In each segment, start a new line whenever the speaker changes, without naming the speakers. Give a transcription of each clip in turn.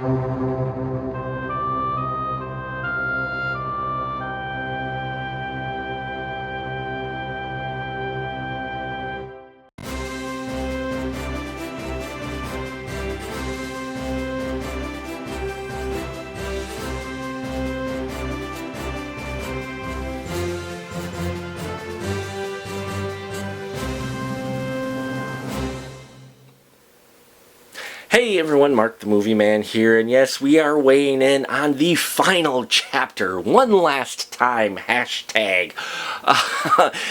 Hey everyone, Mark the Movie Man here, and yes, we are weighing in on the final chapter, one last time, hashtag.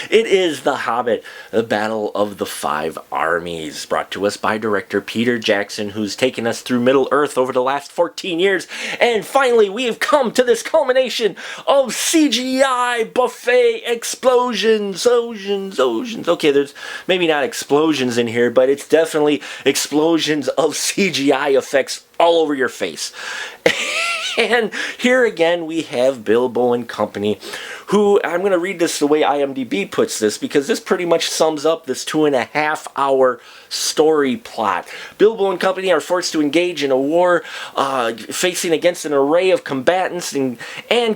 It is The Hobbit, the Battle of the Five Armies, brought to us by director Peter Jackson, who's taken us through Middle-earth over the last 14 years, and finally we have come to this culmination of CGI buffet explosions, oceans. Okay, there's maybe not explosions in here, but it's definitely explosions of CGI effects all over your face. And here again we have Bilbo and company, who, I'm going to read this the way IMDb puts this, because this pretty much sums up this 2.5-hour story plot. Bilbo and company are forced to engage in a war, facing against an array of combatants and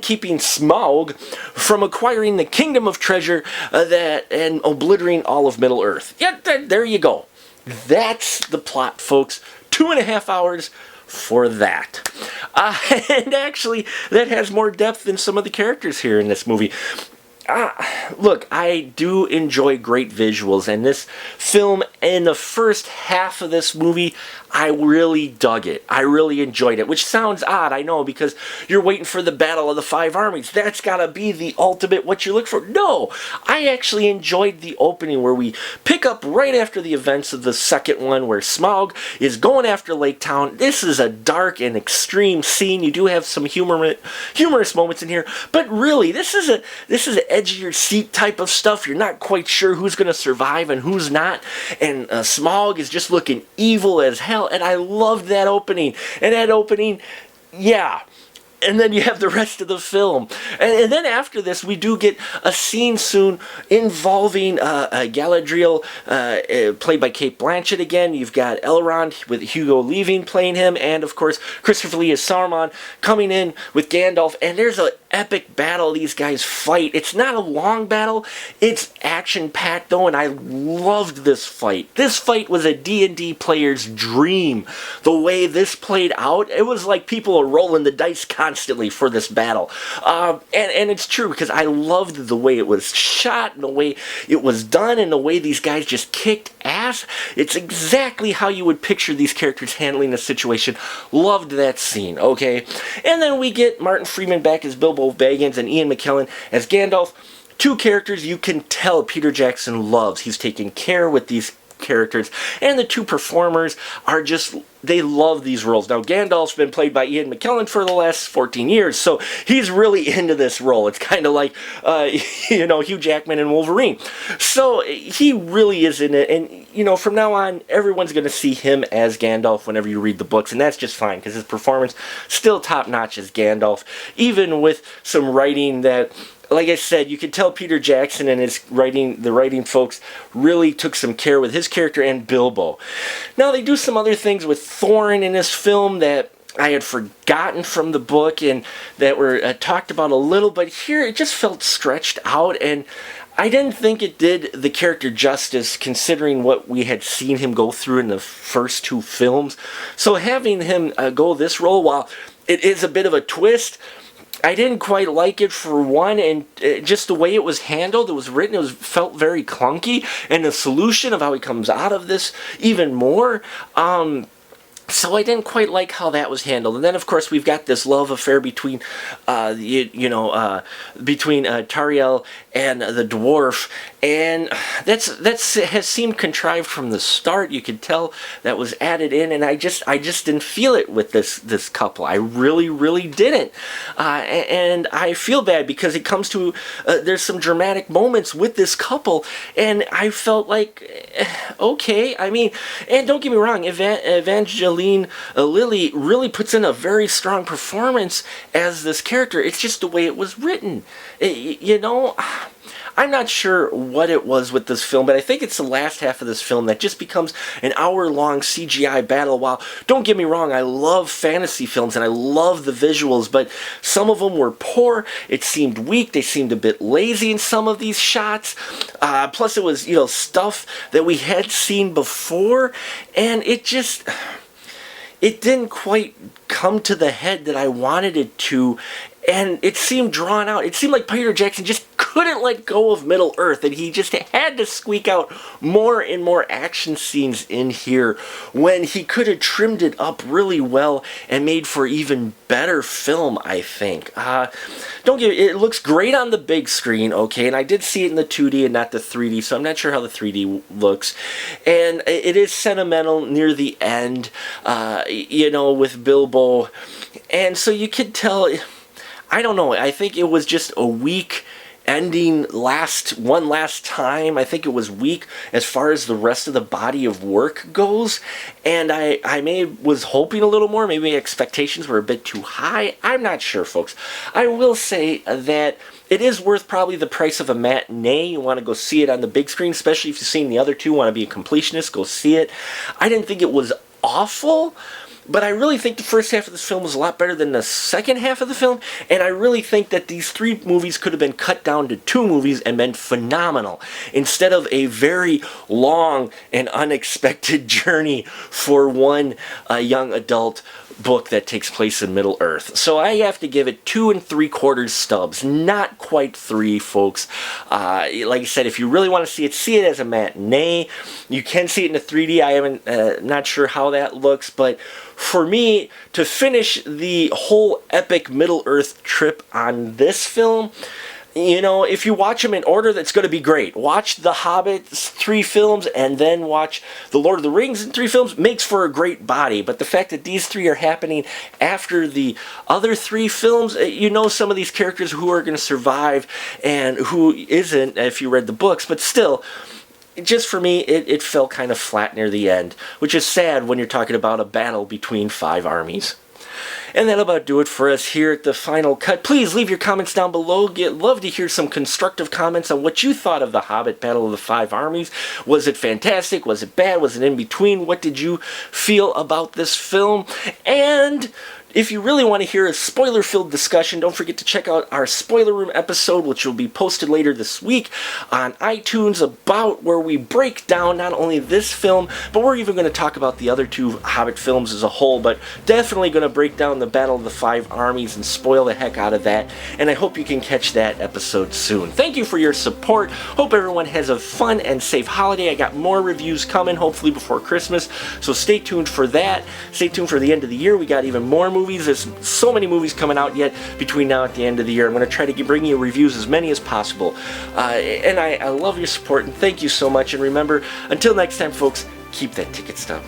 keeping Smaug from acquiring the Kingdom of Treasure and obliterating all of Middle-earth. Yeah, there you go. That's the plot, folks. 2.5 hours for that. And actually, that has more depth than some of the characters here in this movie. Look, I do enjoy great visuals, and this film, in the first half of this movie, I really dug it. I really enjoyed it, which sounds odd, I know, because you're waiting for the Battle of the Five Armies. That's gotta be the ultimate what you look for. No, I actually enjoyed the opening where we pick up right after the events of the second one, where Smaug is going after Lake Town. This is a dark and extreme scene. You do have some humorous moments in here, but really, this is an edge of your seat type of stuff. You're not quite sure who's gonna survive and who's not, and Smaug is just looking evil as hell. And I loved that opening. And that opening, yeah. And then you have the rest of the film. And then after this, we do get a scene soon involving Galadriel, played by Cate Blanchett again. You've got Elrond with Hugo Weaving playing him. And, of course, Christopher Lee as Saruman coming in with Gandalf. And there's an epic battle these guys fight. It's not a long battle. It's action-packed, though, and I loved this fight. This fight was a D&D player's dream. The way this played out, it was like people are rolling the dice constantly for this battle. And it's true, because I loved the way it was shot, and the way it was done, and the way these guys just kicked ass. It's exactly how you would picture these characters handling the situation. Loved that scene, okay? And then we get Martin Freeman back as Bilbo Baggins and Ian McKellen as Gandalf. Two characters you can tell Peter Jackson loves. He's taking care with these characters, and the two performers are just, they love these roles. Now, Gandalf's been played by Ian McKellen for the last 14 years, so he's really into this role. It's kind of like, Hugh Jackman and Wolverine. So he really is in it, and, from now on, everyone's going to see him as Gandalf whenever you read the books, and that's just fine, because his performance still top-notch as Gandalf, even with some writing that, like I said, you could tell Peter Jackson and the writing folks really took some care with his character and Bilbo. Now, they do some other things with Thorin in this film that I had forgotten from the book and that were talked about a little, but here it just felt stretched out, and I didn't think it did the character justice considering what we had seen him go through in the first two films. So having him go this role, while it is a bit of a twist, I didn't quite like it for one, and just the way it was handled, it was written, felt very clunky, and the solution of how he comes out of this even more, so I didn't quite like how that was handled. And then, of course, we've got this love affair between, Tauriel and the dwarf, and that's has seemed contrived from the start. You could tell that was added in, and I just didn't feel it with this couple. I really didn't, and I feel bad because it comes to there's some dramatic moments with this couple, and I felt like okay. I mean, and don't get me wrong, Evangeline Lilly really puts in a very strong performance as this character. It's just the way it was written. I'm not sure what it was with this film, but I think it's the last half of this film that just becomes an hour-long CGI battle. While, don't get me wrong, I love fantasy films and I love the visuals, but some of them were poor. It seemed weak. They seemed a bit lazy in some of these shots. Plus, it was, stuff that we had seen before, and it didn't quite come to the head that I wanted it to, and it seemed drawn out. It seemed like Peter Jackson just couldn't let go of Middle Earth, and he just had to squeak out more and more action scenes in here when he could have trimmed it up really well and made for even better film, I think. It looks great on the big screen, okay, and I did see it in the 2D and not the 3D, so I'm not sure how the 3D looks. And it is sentimental near the end, with Bilbo, and so you could tell, I don't know, I think it was just a weak ending one last time. I think it was weak as far as the rest of the body of work goes, and I was hoping a little more. Maybe expectations were a bit too high. I'm not sure, folks. I will say that it is worth probably the price of a matinee. You want to go see it on the big screen, especially if you've seen the other two, want to be a completionist, go see it. I didn't think it was awful, but I really think the first half of this film was a lot better than the second half of the film, and I really think that these 3 movies could have been cut down to 2 movies and been phenomenal, instead of a very long and unexpected journey for one young adult book that takes place in Middle Earth. So I have to give it 2 3/4 stubs, not quite 3, folks. Like I said, if you really want to see it as a matinee. You can see it in the 3D. I haven't, not sure how that looks, but for me, to finish the whole epic Middle Earth trip on this film, if you watch them in order, that's going to be great. Watch the Hobbit 3 films and then watch the Lord of the Rings in 3 films. Makes for a great body. But the fact that these 3 are happening after the other 3 films, some of these characters who are going to survive and who isn't, if you read the books. But still, just for me, it fell kind of flat near the end, which is sad when you're talking about a battle between 5 armies. And that'll about do it for us here at the Final Cut. Please leave your comments down below. Love to hear some constructive comments on what you thought of the Hobbit Battle of the 5 Armies. Was it fantastic? Was it bad? Was it in between? What did you feel about this film? And if you really want to hear a spoiler-filled discussion, don't forget to check out our Spoiler Room episode, which will be posted later this week on iTunes, about where we break down not only this film, but we're even going to talk about the other 2 Hobbit films as a whole, but definitely going to break down the Battle of the 5 Armies and spoil the heck out of that, and I hope you can catch that episode soon. Thank you for your support. Hope everyone has a fun and safe holiday. I got more reviews coming, hopefully before Christmas, so stay tuned for that. Stay tuned for the end of the year. We got even more movies. There's so many movies coming out yet between now and the end of the year. I'm going to try to bring you reviews, as many as possible. And I love your support, and thank you so much. And remember, until next time, folks, keep that ticket stub.